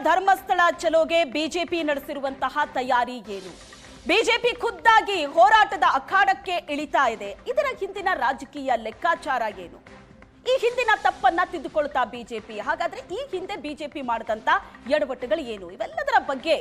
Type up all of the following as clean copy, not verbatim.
Dharmasthala ಚಲೋಗೆ BJP ನಡೆಸಿರುವಂತಹ ತಯಾರಿ ಏನು? BJP ಖುದ್ದಾಗಿ ಹೋರಾಟದ ಅಖಾಡಕ್ಕೆ ಇಳಿತಾ ಇದೆ. ಇದರ ಹಿಂದಿನ ರಾಜಕೀಯ ಲೆಕ್ಕಾಚಾರ ಏನು? ಈ ಹಿಂದಿನ ತಪ್ಪನ್ನ ತಿದ್ದುಕೊಳ್ತಾ ಬಿಜೆಪಿ. ಹಾಗಾದ್ರೆ ಈ ಹಿಂದೆ ಬಿಜೆಪಿ ಮಾಡಿದಂತ ಎಡವಟ್ಟುಗಳು ಏನು? ಇವೆಲ್ಲದರ ಬಗ್ಗೆ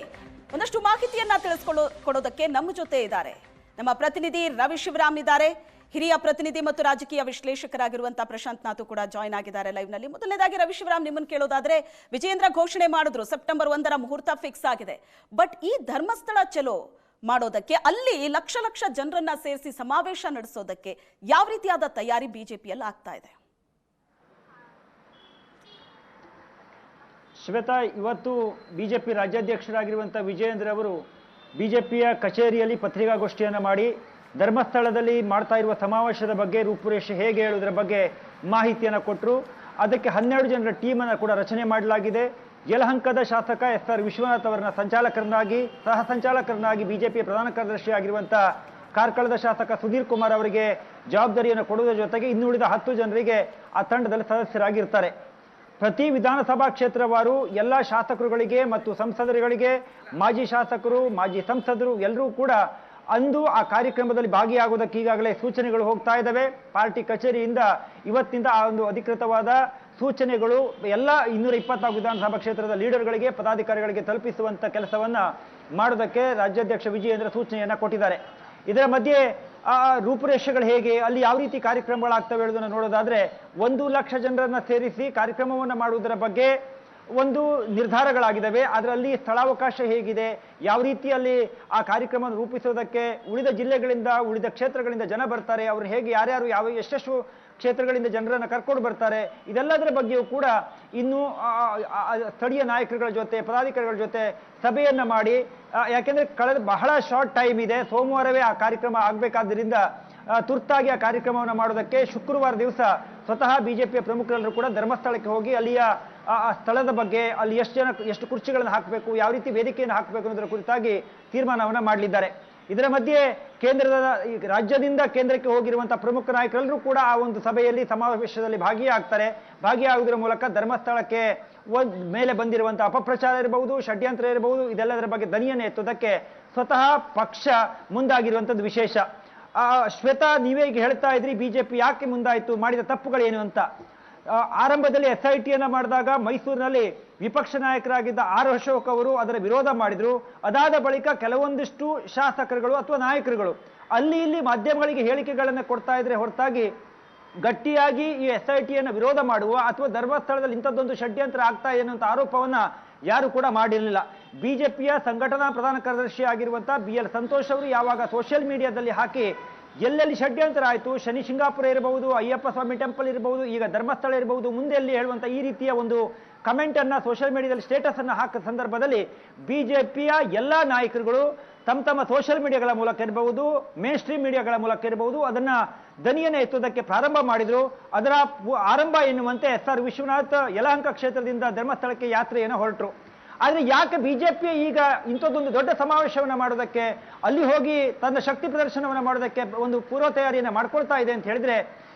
ಒಂದಷ್ಟು ಮಾಹಿತಿಯನ್ನ ತಿಳಿಸಿಕೊಡೋದಕ್ಕೆ ನಮ್ಮ ಜೊತೆ ಇದ್ದಾರೆ ನಮ್ಮ ಪ್ರತಿನಿಧಿ ರವಿ ಶಿವರಾಮ್ ಇದ್ದಾರೆ. ಹಿರಿಯ ಪ್ರತಿನಿಧಿ ಮತ್ತು ರಾಜಕೀಯ ವಿಶ್ಲೇಷಕರಾಗಿರುವಂತಹ ಪ್ರಶಾಂತ್ ನಾಥು ಕೂಡ ಜಾಯ್ನ್ ಆಗಿದ್ದಾರೆ ಲೈವ್ ನಲ್ಲಿ. ಮೊದಲನೇದಾಗಿ ರವಿ ಶಿವರಾಮ್, ನಿಮ್ಮನ್ನು ಕೇಳೋದಾದ್ರೆ, ವಿಜಯೇಂದ್ರ ಘೋಷಣೆ ಮಾಡಿದ್ರು ಸೆಪ್ಟೆಂಬರ್ 1ರ ಮುಹೂರ್ತ ಫಿಕ್ಸ್ ಆಗಿದೆ. ಬಟ್ ಈ ಧರ್ಮಸ್ಥಳ ಚಲೋ ಮಾಡೋದಕ್ಕೆ, ಅಲ್ಲಿ ಲಕ್ಷ ಲಕ್ಷ ಜನರನ್ನ ಸೇರಿಸಿ ಸಮಾವೇಶ ನಡೆಸೋದಕ್ಕೆ ಯಾವ ರೀತಿಯಾದ ತಯಾರಿ ಬಿಜೆಪಿಯಲ್ಲಿ ಆಗ್ತಾ ಇದೆ? ಶ್ವೇತಾ, ಇವತ್ತು ಬಿಜೆಪಿ ರಾಜ್ಯಾಧ್ಯಕ್ಷರಾಗಿರುವಂತಹ ವಿಜಯೇಂದ್ರ ಅವರು ಬಿಜೆಪಿಯ ಕಚೇರಿಯಲ್ಲಿ ಪತ್ರಿಕಾಗೋಷ್ಠಿಯನ್ನು ಮಾಡಿ ಧರ್ಮಸ್ಥಳದಲ್ಲಿ ಮಾಡ್ತಾ ಇರುವ ಸಮಾವೇಶದ ಬಗ್ಗೆ ರೂಪುರೇಷೆ ಹೇಗೆ ಹೇಳುವುದರ ಬಗ್ಗೆ ಮಾಹಿತಿಯನ್ನು ಕೊಟ್ಟರು. ಅದಕ್ಕೆ 12 ಜನರ ಟೀಮನ್ನು ಕೂಡ ರಚನೆ ಮಾಡಲಾಗಿದೆ. ಯಲಹಂಕದ ಶಾಸಕ ಎಸ್.ಆರ್. ವಿಶ್ವನಾಥ್ ಅವರನ್ನ ಸಂಚಾಲಕರನ್ನಾಗಿ, ಸಹ ಸಂಚಾಲಕರನ್ನಾಗಿ ಬಿಜೆಪಿಯ ಪ್ರಧಾನ ಕಾರ್ಯದರ್ಶಿ ಆಗಿರುವಂತಹ ಕಾರ್ಕಳದ ಶಾಸಕ ಸುಧೀರ್ ಕುಮಾರ್ ಅವರಿಗೆ ಜವಾಬ್ದಾರಿಯನ್ನು ಕೊಡುವುದರ ಜೊತೆಗೆ ಇನ್ನುಳಿದ 10 ಜನರಿಗೆ ಆ ತಂಡದಲ್ಲಿ ಸದಸ್ಯರಾಗಿರ್ತಾರೆ. ಪ್ರತಿ ವಿಧಾನಸಭಾ ಕ್ಷೇತ್ರವಾರು ಎಲ್ಲ ಶಾಸಕರುಗಳಿಗೆ ಮತ್ತು ಸಂಸದರುಗಳಿಗೆ, ಮಾಜಿ ಶಾಸಕರು, ಮಾಜಿ ಸಂಸದರು ಎಲ್ಲರೂ ಕೂಡ ಅಂದು ಆ ಕಾರ್ಯಕ್ರಮದಲ್ಲಿ ಭಾಗಿಯಾಗುವುದಕ್ಕೆ ಈಗಾಗಲೇ ಸೂಚನೆಗಳು ಹೋಗ್ತಾ ಇದ್ದಾವೆ. ಪಾರ್ಟಿ ಕಚೇರಿಯಿಂದ ಇವತ್ತಿಂದ ಆ ಒಂದು ಅಧಿಕೃತವಾದ ಸೂಚನೆಗಳು ಎಲ್ಲ 224 ವಿಧಾನಸಭಾ ಕ್ಷೇತ್ರದ ಲೀಡರ್ಗಳಿಗೆ, ಪದಾಧಿಕಾರಿಗಳಿಗೆ ತಲುಪಿಸುವಂತ ಕೆಲಸವನ್ನ ಮಾಡೋದಕ್ಕೆ ರಾಜ್ಯಾಧ್ಯಕ್ಷ ವಿಜಯೇಂದ್ರ ಸೂಚನೆಯನ್ನ ಕೊಟ್ಟಿದ್ದಾರೆ. ಇದರ ಮಧ್ಯೆ ರೂಪುರೇಷೆಗಳು ಹೇಗೆ, ಅಲ್ಲಿ ಯಾವ ರೀತಿ ಕಾರ್ಯಕ್ರಮಗಳಾಗ್ತವೆ ಹೇಳೋದನ್ನು ನೋಡೋದಾದ್ರೆ, 1 ಲಕ್ಷ ಜನರನ್ನ ಸೇರಿಸಿ ಕಾರ್ಯಕ್ರಮವನ್ನು ಮಾಡುವುದರ ಬಗ್ಗೆ ಒಂದು ನಿರ್ಧಾರಗಳಾಗಿದ್ದಾವೆ. ಅದರಲ್ಲಿ ಸ್ಥಳಾವಕಾಶ ಹೇಗಿದೆ, ಯಾವ ರೀತಿಯಲ್ಲಿ ಆ ಕಾರ್ಯಕ್ರಮವನ್ನು ರೂಪಿಸೋದಕ್ಕೆ ಉಳಿದ ಜಿಲ್ಲೆಗಳಿಂದ, ಉಳಿದ ಕ್ಷೇತ್ರಗಳಿಂದ ಜನ ಬರ್ತಾರೆ, ಅವರು ಹೇಗೆ ಯಾರ್ಯಾರು ಎಷ್ಟೆಷ್ಟು ಕ್ಷೇತ್ರಗಳಿಂದ ಜನರನ್ನು ಕರ್ಕೊಂಡು ಬರ್ತಾರೆ, ಇದೆಲ್ಲದರ ಬಗ್ಗೆಯೂ ಕೂಡ ಇನ್ನು ಸ್ಥಳೀಯ ನಾಯಕರುಗಳ ಜೊತೆ, ಪದಾಧಿಕಾರಿಗಳ ಜೊತೆ ಸಭೆಯನ್ನ ಮಾಡಿ, ಯಾಕೆಂದ್ರೆ ಕಳೆದ ಬಹಳ ಶಾರ್ಟ್ ಟೈಮ್ ಇದೆ, ಸೋಮವಾರವೇ ಆ ಕಾರ್ಯಕ್ರಮ ಆಗಬೇಕಾದ್ದರಿಂದ ತುರ್ತಾಗಿ ಆ ಕಾರ್ಯಕ್ರಮವನ್ನು ಮಾಡೋದಕ್ಕೆ ಶುಕ್ರವಾರ ದಿವಸ ಸ್ವತಃ ಬಿಜೆಪಿಯ ಪ್ರಮುಖರೆಲ್ಲರೂ ಕೂಡ ಧರ್ಮಸ್ಥಳಕ್ಕೆ ಹೋಗಿ ಅಲ್ಲಿಯ ಆ ಸ್ಥಳದ ಬಗ್ಗೆ, ಅಲ್ಲಿ ಎಷ್ಟು ಕುರ್ಚಿಗಳನ್ನು ಹಾಕಬೇಕು, ಯಾವ ರೀತಿ ವೇದಿಕೆಯನ್ನು ಹಾಕಬೇಕು ಅನ್ನೋದರ ಕುರಿತಾಗಿ ತೀರ್ಮಾನವನ್ನು ಮಾಡಲಿದ್ದಾರೆ. ಇದರ ಮಧ್ಯೆ ರಾಜ್ಯದಿಂದ ಕೇಂದ್ರಕ್ಕೆ ಹೋಗಿರುವಂತಹ ಪ್ರಮುಖ ನಾಯಕರೆಲ್ಲರೂ ಕೂಡ ಆ ಒಂದು ಸಭೆಯಲ್ಲಿ, ಸಮಾವೇಶದಲ್ಲಿ ಭಾಗಿಯಾಗ್ತಾರೆ. ಭಾಗಿಯಾಗುವುದರ ಮೂಲಕ ಧರ್ಮಸ್ಥಳಕ್ಕೆ ಮೇಲೆ ಬಂದಿರುವಂತಹ ಅಪಪ್ರಚಾರ ಇರಬಹುದು, ಷಡ್ಯಂತ್ರ ಇರಬಹುದು, ಇದೆಲ್ಲದರ ಬಗ್ಗೆ ದನಿಯನ್ನು ಎತ್ತುವುದಕ್ಕೆ ಸ್ವತಃ ಪಕ್ಷ ಮುಂದಾಗಿರುವಂಥದ್ದು ವಿಶೇಷ. ಶ್ವೇತಾ, ನೀವೇ ಈಗ ಹೇಳ್ತಾ ಇದ್ರಿ ಬಿಜೆಪಿ ಯಾಕೆ ಮುಂದಾಯಿತು, ಮಾಡಿದ ತಪ್ಪುಗಳೇನು ಅಂತ. ಆರಂಭದಲ್ಲಿ SITಯನ್ನ ಮಾಡಿದಾಗ ಮೈಸೂರಿನಲ್ಲಿ ವಿಪಕ್ಷ ನಾಯಕರಾಗಿದ್ದ ಆರ್ ಅಶೋಕ್ ಅವರು ಅದರ ವಿರೋಧ ಮಾಡಿದ್ರು. ಅದಾದ ಬಳಿಕ ಕೆಲವೊಂದಿಷ್ಟು ಶಾಸಕರುಗಳು ಅಥವಾ ನಾಯಕರುಗಳು ಅಲ್ಲಿ ಇಲ್ಲಿ ಮಾಧ್ಯಮಗಳಿಗೆ ಹೇಳಿಕೆಗಳನ್ನು ಕೊಡ್ತಾ ಇದ್ರೆ ಹೊರತಾಗಿ ಗಟ್ಟಿಯಾಗಿ ಈ SITಯನ್ನ ವಿರೋಧ ಮಾಡುವ ಅಥವಾ ಧರ್ಮಸ್ಥಳದಲ್ಲಿ ಇಂಥದ್ದೊಂದು ಷಡ್ಯಂತ್ರ ಆಗ್ತಾ ಇದೆ ಅನ್ನುವಂಥ ಆರೋಪವನ್ನ ಯಾರು ಕೂಡ ಮಾಡಿರಲಿಲ್ಲ. ಬಿಜೆಪಿಯ ಸಂಘಟನಾ ಪ್ರಧಾನ ಕಾರ್ಯದರ್ಶಿ ಆಗಿರುವಂತಹ BL ಸಂತೋಷ್ ಅವರು ಯಾವಾಗ ಸೋಷಿಯಲ್ ಮೀಡಿಯಾದಲ್ಲಿ ಹಾಕಿ ಎಲ್ಲೆಲ್ಲಿ ಷಡ್ಯಂತ್ರ ಆಯಿತು, ಶನಿ ಶಿಂಗಾಪುರ ಇರಬಹುದು, ಅಯ್ಯಪ್ಪ ಸ್ವಾಮಿ ಟೆಂಪಲ್ ಇರಬಹುದು, ಈಗ ಧರ್ಮಸ್ಥಳ ಇರಬಹುದು, ಮುಂದೆ ಎಲ್ಲಿ ಹೇಳುವಂತ ಈ ರೀತಿಯ ಒಂದು ಕಮೆಂಟ್ ಅನ್ನ ಸೋಷಿಯಲ್ ಮೀಡಿಯಾದಲ್ಲಿ ಸ್ಟೇಟಸ್ ಅನ್ನ ಹಾಕಿದ ಸಂದರ್ಭದಲ್ಲಿ ಬಿಜೆಪಿಯ ಎಲ್ಲಾ ನಾಯಕರುಗಳು ತಮ್ಮ ಸೋಷಿಯಲ್ ಮೀಡಿಯಾಗಳ ಮೂಲಕ ಇರಬಹುದು, ಮೇನ್ ಸ್ಟ್ರೀಮ್ ಮೀಡಿಯಾಗಳ ಮೂಲಕ ಇರಬಹುದು, ಅದನ್ನ ದನಿಯನ್ನು ಎತ್ತುವುದಕ್ಕೆ ಪ್ರಾರಂಭ ಮಾಡಿದ್ರು. ಅದರ ಆರಂಭ ಎನ್ನುವಂತೆ ಎಸ್.ಆರ್. ವಿಶ್ವನಾಥ್ ಯಲಹಂಕ ಕ್ಷೇತ್ರದಿಂದ ಧರ್ಮಸ್ಥಳಕ್ಕೆ ಯಾತ್ರೆಯನ್ನು ಹೊರಟರು. ಆದ್ರೆ ಯಾಕೆ ಬಿಜೆಪಿ ಈಗ ಇಂಥದ್ದೊಂದು ದೊಡ್ಡ ಸಮಾವೇಶವನ್ನ ಮಾಡೋದಕ್ಕೆ, ಅಲ್ಲಿ ಹೋಗಿ ತನ್ನ ಶಕ್ತಿ ಪ್ರದರ್ಶನವನ್ನ ಮಾಡೋದಕ್ಕೆ ಒಂದು ಪೂರ್ವ ತಯಾರಿಯನ್ನ ಮಾಡ್ಕೊಳ್ತಾ ಇದೆ ಅಂತ ಹೇಳಿದ್ರೆ,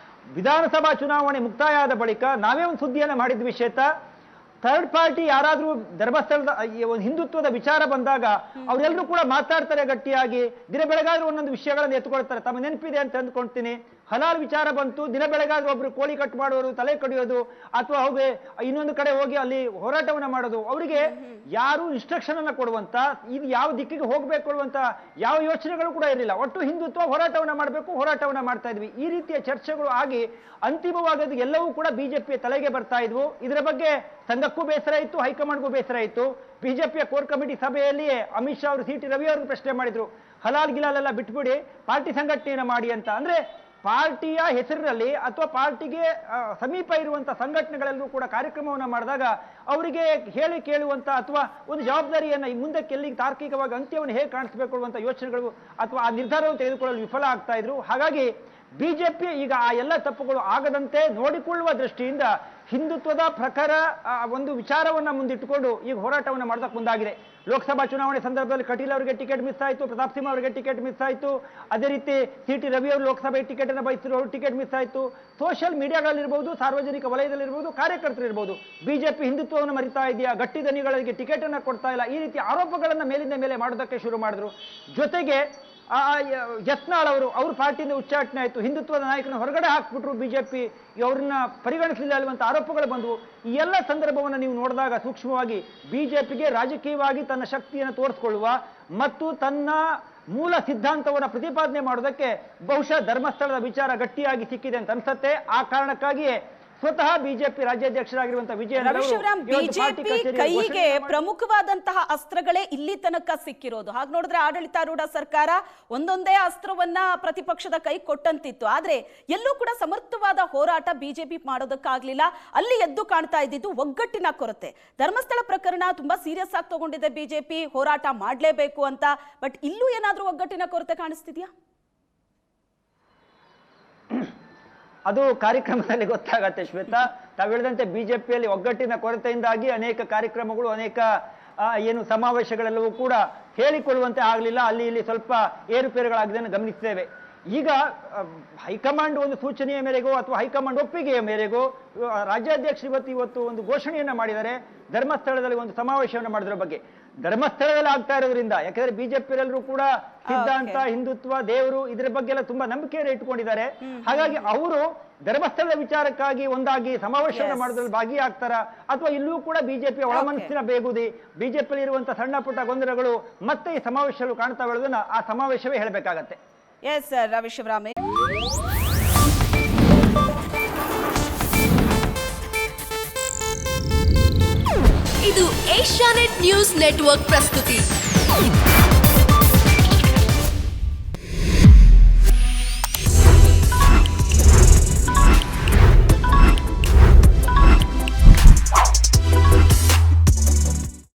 ವಿಧಾನಸಭಾ ಚುನಾವಣೆ ಮುಕ್ತಾಯ ಆದ ಬಳಿಕ ನಾವೇ ಒಂದು ಸುದ್ದಿಯನ್ನ ಮಾಡಿದ್ವಿ ಶ್ವೇತಾ. ಥರ್ಡ್ ಪಾರ್ಟಿ ಯಾರಾದ್ರೂ ಧರ್ಮಸ್ಥಳದ ಒಂದು ಹಿಂದುತ್ವದ ವಿಚಾರ ಬಂದಾಗ ಅವರೆಲ್ಲರೂ ಕೂಡ ಮಾತಾಡ್ತಾರೆ ಗಟ್ಟಿಯಾಗಿ, ದಿನ ಬೆಳಗಾದ್ರೂ ಒಂದೊಂದು ವಿಷಯಗಳನ್ನು ಎತ್ಕೊಳ್ತಾರೆ. ತಮ್ಮ ನೆನಪಿದೆ ಅಂತ ಅಂದ್ಕೊಳ್ತೀನಿ, ಹಲಾಲ್ ವಿಚಾರ ಬಂತು, ದಿನ ಬೆಳಗಾದ್ರೂ ಒಬ್ರು ಕೋಳಿ ಕಟ್ ಮಾಡೋರು, ತಲೆ ಕಡಿಯೋದು, ಅಥವಾ ಹೋಗಿ ಇನ್ನೊಂದು ಕಡೆ ಹೋಗಿ ಅಲ್ಲಿ ಹೋರಾಟವನ್ನ ಮಾಡೋದು, ಅವರಿಗೆ ಯಾರು ಇನ್ಸ್ಟ್ರಕ್ಷನ್ ಅನ್ನ ಕೊಡುವಂತ, ಇದು ಯಾವ ದಿಕ್ಕಿಗೆ ಹೋಗ್ಬೇಕು ಅನ್ನುವಂತ ಯಾವ ಯೋಚನೆಗಳು ಕೂಡ ಇರಲಿಲ್ಲ. ಒಟ್ಟು ಹಿಂದುತ್ವ ಹೋರಾಟವನ್ನ ಮಾಡಬೇಕು, ಹೋರಾಟವನ್ನ ಮಾಡ್ತಾ ಇದ್ವಿ. ಈ ರೀತಿಯ ಚರ್ಚೆಗಳು ಆಗಿ ಅಂತಿಮವಾಗದು ಎಲ್ಲವೂ ಕೂಡ ಬಿಜೆಪಿಯ ತಲೆಗೆ ಬರ್ತಾ ಇದ್ವು. ಇದರ ಬಗ್ಗೆ ಸಂಘಕ್ಕೂ ಬೇಸರ ಇತ್ತು, ಹೈಕಮಾಂಡ್ಗೂ ಬೇಸರ ಇತ್ತು. ಬಿಜೆಪಿಯ ಕೋರ್ ಕಮಿಟಿ ಸಭೆಯಲ್ಲಿಯೇ ಅಮಿತ್ ಶಾ ಅವರು CT ರವಿ ಅವರನ್ನು ಪ್ರಶ್ನೆ ಮಾಡಿದ್ರು, ಹಲಾಲ್ ಗಿಲಾಲೆಲ್ಲ ಬಿಟ್ಬಿಡಿ, ಪಾರ್ಟಿ ಸಂಘಟನೆಯನ್ನು ಮಾಡಿ ಅಂತ. ಅಂದ್ರೆ ಪಾರ್ಟಿಯ ಹೆಸರಿನಲ್ಲಿ ಅಥವಾ ಪಾರ್ಟಿಗೆ ಸಮೀಪ ಇರುವಂತಹ ಸಂಘಟನೆಗಳೆಲ್ಲರೂ ಕೂಡ ಕಾರ್ಯಕ್ರಮವನ್ನು ಮಾಡಿದಾಗ ಅವರಿಗೆ ಹೇಳಿ ಕೇಳುವಂತ ಅಥವಾ ಒಂದು ಜವಾಬ್ದಾರಿಯನ್ನ ಮುಂದಕ್ಕೆ ಎಲ್ಲಿ ತಾರ್ಕಿಕವಾಗಿ ಅಂತ್ಯವನ್ನು ಹೇಗೆ ಕಾಣಿಸಬೇಕು ಅನ್ನುವಂಥ ಯೋಚನೆಗಳು ಅಥವಾ ಆ ನಿರ್ಧಾರವನ್ನು ತೆಗೆದುಕೊಳ್ಳಲು ವಿಫಲ ಆಗ್ತಾ ಇದ್ರು. ಹಾಗಾಗಿ ಬಿಜೆಪಿ ಈಗ ಆ ಎಲ್ಲ ತಪ್ಪುಗಳು ಆಗದಂತೆ ನೋಡಿಕೊಳ್ಳುವ ದೃಷ್ಟಿಯಿಂದ ಹಿಂದುತ್ವದ ಪ್ರಕಾರ ಒಂದು ವಿಚಾರವನ್ನ ಮುಂದಿಟ್ಟುಕೊಂಡು ಈಗ ಹೋರಾಟವನ್ನು ಮಾಡೋದಕ್ಕೆ ಮುಂದಾಗಿದೆ. ಲೋಕಸಭಾ ಚುನಾವಣೆ ಸಂದರ್ಭದಲ್ಲಿ ಕಟೀಲ್ ಅವರಿಗೆ ಟಿಕೆಟ್ ಮಿಸ್ ಆಯಿತು, ಪ್ರತಾಪ್ ಸಿಂಹ ಅವರಿಗೆ ಟಿಕೆಟ್ ಮಿಸ್ ಆಯಿತು, ಅದೇ ರೀತಿ ಸಿ.ಟಿ. ರವಿ ಅವರು ಲೋಕಸಭೆ ಟಿಕೆಟ್ ಅನ್ನು ಬಯಸಿದ್ರು, ಅವರು ಟಿಕೆಟ್ ಮಿಸ್ ಆಯಿತು. ಸೋಷಿಯಲ್ ಮೀಡಿಯಾಗಳಲ್ಲಿರ್ಬೋದು, ಸಾರ್ವಜನಿಕ ವಲಯದಲ್ಲಿರ್ಬೋದು, ಕಾರ್ಯಕರ್ತರಿರ್ಬೋದು, ಬಿಜೆಪಿ ಹಿಂದುತ್ವವನ್ನು ಮರಿತಾ ಇದೆಯಾ, ಗಟ್ಟಿ ದನಿಗಳಿಗೆ ಟಿಕೆಟ್ ಅನ್ನು ಕೊಡ್ತಾ ಇಲ್ಲ, ಈ ರೀತಿ ಆರೋಪಗಳನ್ನು ಮೇಲಿಂದ ಮೇಲೆ ಮಾಡೋದಕ್ಕೆ ಶುರು ಮಾಡಿದ್ರು. ಜೊತೆಗೆ ಯತ್ನಾಳ್ ಅವ್ರ ಪಾರ್ಟಿಯಿಂದ ಉಚ್ಚಾಟನೆ ಆಯಿತು, ಹಿಂದುತ್ವದ ನಾಯಕನ ಹೊರಗಡೆ ಹಾಕ್ಬಿಟ್ರು, ಬಿಜೆಪಿ ಅವ್ರನ್ನ ಪರಿಗಣಿಸಲಿಲ್ಲ ಅನ್ನುವಂಥ ಆರೋಪಗಳು ಬಂದವು. ಈ ಎಲ್ಲ ಸಂದರ್ಭವನ್ನು ನೀವು ನೋಡಿದಾಗ ಸೂಕ್ಷ್ಮವಾಗಿ ಬಿಜೆಪಿಗೆ ರಾಜಕೀಯವಾಗಿ ತನ್ನ ಶಕ್ತಿಯನ್ನು ತೋರಿಸಿಕೊಳ್ಳುವ ಮತ್ತು ತನ್ನ ಮೂಲ ಸಿದ್ಧಾಂತವನ್ನು ಪ್ರತಿಪಾದನೆ ಮಾಡೋದಕ್ಕೆ ಬಹುಶಃ ಧರ್ಮಸ್ಥಳದ ವಿಚಾರ ಗಟ್ಟಿಯಾಗಿ ಸಿಕ್ಕಿದೆ ಅಂತ ಅನ್ಸುತ್ತೆ. ಆ ಕಾರಣಕ್ಕಾಗಿಯೇ ಸ್ವತಃ ಬಿಜೆಪಿ ರಾಜ್ಯಾಧ್ಯಕ್ಷರಾಗಿರುವಂತಹ ರವಿಶಿವರಾಮ್, ಬಿಜೆಪಿ ಕೈಗೆ ಪ್ರಮುಖವಾದಂತಹ ಅಸ್ತ್ರಗಳೇ ಇಲ್ಲಿ ತನಕ ಸಿಕ್ಕಿರೋದು. ಹಾಗೆ ನೋಡಿದ್ರೆ ಆಡಳಿತಾರೂಢ ಸರ್ಕಾರ ಒಂದೊಂದೇ ಅಸ್ತ್ರವನ್ನ ಪ್ರತಿಪಕ್ಷದ ಕೈ ಕೊಟ್ಟಂತಿತ್ತು. ಆದ್ರೆ ಎಲ್ಲೂ ಕೂಡ ಸಮರ್ಥವಾದ ಹೋರಾಟ ಬಿಜೆಪಿ ಮಾಡೋದಕ್ಕಾಗ್ಲಿಲ್ಲ. ಅಲ್ಲಿ ಎದ್ದು ಕಾಣ್ತಾ ಇದ್ದಿದ್ದು ಒಗ್ಗಟ್ಟಿನ ಕೊರತೆ. ಧರ್ಮಸ್ಥಳ ಪ್ರಕರಣ ತುಂಬಾ ಸೀರಿಯಸ್ ಆಗಿ ತಗೊಂಡಿದೆ ಬಿಜೆಪಿ, ಹೋರಾಟ ಮಾಡ್ಲೇಬೇಕು ಅಂತ. ಬಟ್ ಇಲ್ಲೂ ಏನಾದ್ರೂ ಒಗ್ಗಟ್ಟಿನ ಕೊರತೆ ಕಾಣಿಸ್ತಿದ್ಯಾ? ಅದು ಕಾರ್ಯಕ್ರಮದಲ್ಲಿ ಗೊತ್ತಾಗತ್ತೆ ಶ್ವೇತಾ. ತಾವು ಹೇಳಿದಂತೆ ಬಿಜೆಪಿಯಲ್ಲಿ ಒಗ್ಗಟ್ಟಿನ ಕೊರತೆಯಿಂದಾಗಿ ಅನೇಕ ಕಾರ್ಯಕ್ರಮಗಳು, ಅನೇಕ ಏನು ಸಮಾವೇಶಗಳೆಲ್ಲವೂ ಕೂಡ ಹೇಳಿಕೊಳ್ಳುವಂತೆ ಆಗಲಿಲ್ಲ. ಅಲ್ಲಿ ಇಲ್ಲಿ ಸ್ವಲ್ಪ ಏರುಪೇರುಗಳಾಗಿದ್ದನ್ನು ಗಮನಿಸ್ತೇವೆ. ಈಗ ಹೈಕಮಾಂಡ್ ಒಂದು ಸೂಚನೆಯ ಮೇರೆಗೋ ಅಥವಾ ಹೈಕಮಾಂಡ್ ಒಪ್ಪಿಗೆಯ ಮೇರೆಗೋ ರಾಜ್ಯಾಧ್ಯಕ್ಷರು ಇವತ್ತು ಒಂದು ಘೋಷಣೆಯನ್ನ ಮಾಡಿದ್ದಾರೆ. ಧರ್ಮಸ್ಥಳದಲ್ಲಿ ಒಂದು ಸಮಾವೇಶವನ್ನು ಮಾಡಿದ್ರ ಬಗ್ಗೆ. ಧರ್ಮಸ್ಥಳದಲ್ಲಿ ಆಗ್ತಾ ಇರೋದ್ರಿಂದ, ಯಾಕಂದ್ರೆ ಬಿಜೆಪಿಯಲ್ಲರೂ ಕೂಡ ಸಿದ್ಧಾಂತ, ಹಿಂದುತ್ವ, ದೇವರು ಇದರ ಬಗ್ಗೆ ಎಲ್ಲ ತುಂಬಾ ನಂಬಿಕೆಯನ್ನು ಇಟ್ಕೊಂಡಿದ್ದಾರೆ. ಹಾಗಾಗಿ ಅವರು ಧರ್ಮಸ್ಥಳದ ವಿಚಾರಕ್ಕಾಗಿ ಒಂದಾಗಿ ಸಮಾವೇಶವನ್ನು ಮಾಡೋದ್ರಲ್ಲಿ ಭಾಗಿಯಾಗ್ತಾರ ಅಥವಾ ಇಲ್ಲೂ ಕೂಡ ಬಿಜೆಪಿಯ ಒಳಮನಸ್ಸಿನ ಬೇಗುದಿ, ಬಿಜೆಪಿಯಲ್ಲಿ ಇರುವಂತಹ ಸಣ್ಣ ಪುಟ್ಟ ಗೊಂದಲಗಳು ಮತ್ತೆ ಈ ಸಮಾವೇಶಗಳು ಕಾಣ್ತಾ ಇರೋದನ್ನ ಆ ಸಮಾವೇಶವೇ ಹೇಳಬೇಕಾಗತ್ತೆ. ಎಸ್ ರವಿಶಿವರಾಮ್. ಇದು ಏಷ್ಯಾನೆಟ್ ನ್ಯೂಸ್ ನೆಟ್ವರ್ಕ್ ಪ್ರಸ್ತುತಿ.